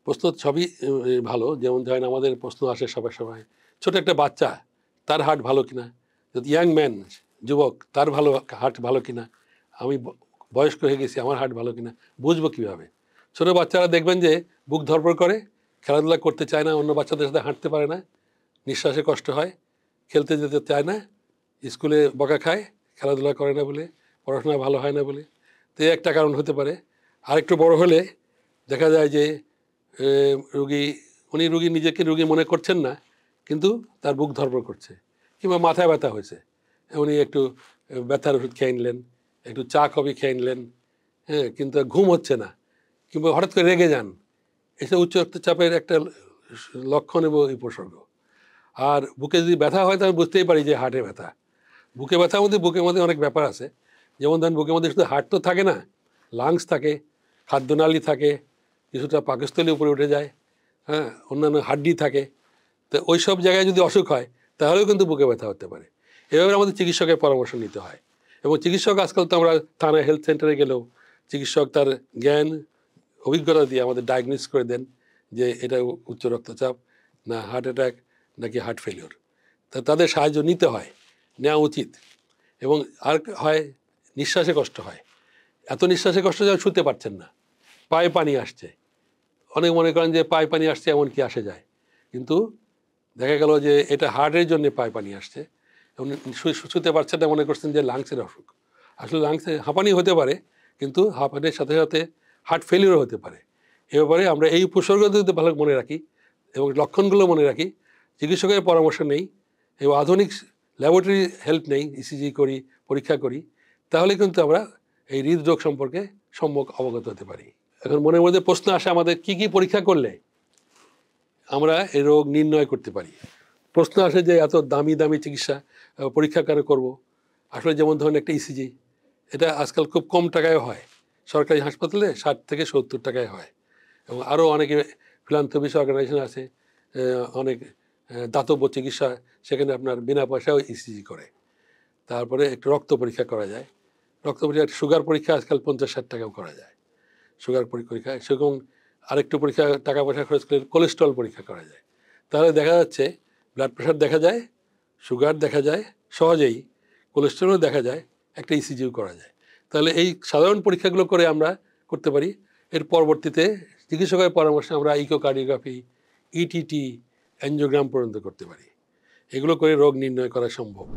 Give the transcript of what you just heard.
প্রশ্ন সবই ভালো, যেমন ধরেন আমাদের প্রশ্ন আসে সবার সময়, ছোট একটা বাচ্চা তার হার্ট ভালো কিনা, ইয়াং ম্যান যুবক তার হার্ট ভালো কিনা, আমি বয়স্ক হয়ে গেছি আমার হার্ট ভালো কিনা বুঝবো কীভাবে? ছোটো বাচ্চারা দেখবেন যে বুক ধরপড় করে, খেলাধুলা করতে চায় না, অন্য বাচ্চাদের সাথে হাঁটতে পারে না, নিঃশ্বাসে কষ্ট হয়, খেলতে যেতে চায় না, স্কুলে বকা খায়, খেলাধুলা করে না বলে, পড়াশোনা ভালো হয় না বলে। তো একটা কারণ হতে পারে। আরেকটু বড় হলে দেখা যায় যে রুগী নিজেকে রুগী মনে করছেন না, কিন্তু তার বুক ধরপড় করছে, কিংবা মাথায় ব্যথা হয়েছে, উনি একটু ব্যথার ওষুধ খেয়ে নিলেন, একটু চা কফি খেয়ে নিলেন, হ্যাঁ, কিন্তু ঘুম হচ্ছে না, কিংবা হঠাৎ করে রেগে যান, এসব উচ্চ রক্তচাপের একটা লক্ষণ এবং উপসর্গ। আর বুকে যদি ব্যথা হয় তাহলে বুঝতেই পারি যে হার্টে ব্যথা। বুকের মধ্যে অনেক ব্যাপার আছে, যেমন ধরেন বুকের মধ্যে শুধু হার্ট তো থাকে না, লাংস থাকে, খাদ্যনালী থাকে, কিছুটা পাকস্থলী উপরে উঠে যায়, হ্যাঁ, অন্যান্য হাড্ডি থাকে। তো ওই সব জায়গায় যদি অসুখ হয় তাহলেও কিন্তু বুকে ব্যথা হতে পারে। এভাবে আমাদের চিকিৎসকের পরামর্শ নিতে হয়। এবং চিকিৎসক আজকাল তো আমরা থানা হেলথ সেন্টারে গেলেও চিকিৎসক তার জ্ঞান অভিজ্ঞতা দিয়ে আমাদের ডায়াগনোস করে দেন যে এটা উচ্চ রক্তচাপ, না হার্ট অ্যাটাক, নাকি হার্ট ফেলিওর। তা তাদের সাহায্য নিতে হয়, নেওয়া উচিত। এবং আর হয় নিঃশ্বাসে কষ্ট হয়, এত নিঃশ্বাসে কষ্ট যায় শুতে পারছেন না, পায়ে পানি আসছে, অনেক মনে করেন যে পায়ে পানি আসছে এমন কি আসে যায়, কিন্তু দেখা গেল যে এটা হার্টের জন্য পায়ে পানি আসছে, এবং শুতে পারছেন না, মনে করছেন যে লাংসের অসুখ। আসলে লাংসে হাঁপানি হতে পারে, কিন্তু হাঁপানির সাথে সাথে হার্ট ফেলিওরও হতে পারে। এ ব্যাপারে আমরা এই উপসর্গগুলো যদি ভালো মনে রাখি এবং লক্ষণগুলো মনে রাখি, চিকিৎসকের পরামর্শ নেই এবং আধুনিক ল্যাবরেটরি হেল্প নেই, ইসিজি করি, পরীক্ষা করি, তাহলে কিন্তু আমরা এই হৃদরোগ সম্পর্কে সম্যক অবগত হতে পারি। এখন মনের মধ্যে প্রশ্ন আসে, আমাদের কি কি পরীক্ষা করলে আমরা এই রোগ নির্ণয় করতে পারি? প্রশ্ন আসে যে এত দামি দামি চিকিৎসা পরীক্ষা কেন করবো? আসলে যেমন ধরুন একটা ইসিজি, এটা আজকাল খুব কম টাকায় হয়, সরকারি হাসপাতালে 60 থেকে 70 টাকায় হয়। এবং আরও অনেকে ফিলান্থ্রপিস অর্গানাইজেশন আছে, অনেক দাতব্য চিকিৎসা, সেখানে আপনার বিনা পয়সাও ইসিজি করে। তারপরে একটু রক্ত পরীক্ষা করা যায়, রক্ত পরীক্ষা, সুগার পরীক্ষা আজকাল 50-60 টাকাও করা যায়, সুগার পরীক্ষা। সেরকম আরেকটু পরীক্ষা টাকা পয়সা খরচ করে কোলেস্ট্রল পরীক্ষা করা যায়। তাহলে দেখা যাচ্ছে ব্লাড প্রেশার দেখা যায়, সুগার দেখা যায় সহজেই, কোলেস্ট্রলও দেখা যায়, একটা ইসিজিও করা যায়। তাহলে এই সাধারণ পরীক্ষাগুলো করে আমরা করতে পারি। এর পরবর্তীতে চিকিৎসকের পরামর্শে আমরা ইকোকার্ডিওগ্রাফি, ইটিটি, অ্যাঞ্জিওগ্রাম পর্যন্ত করতে পারি। এগুলো করে রোগ নির্ণয় করা সম্ভব।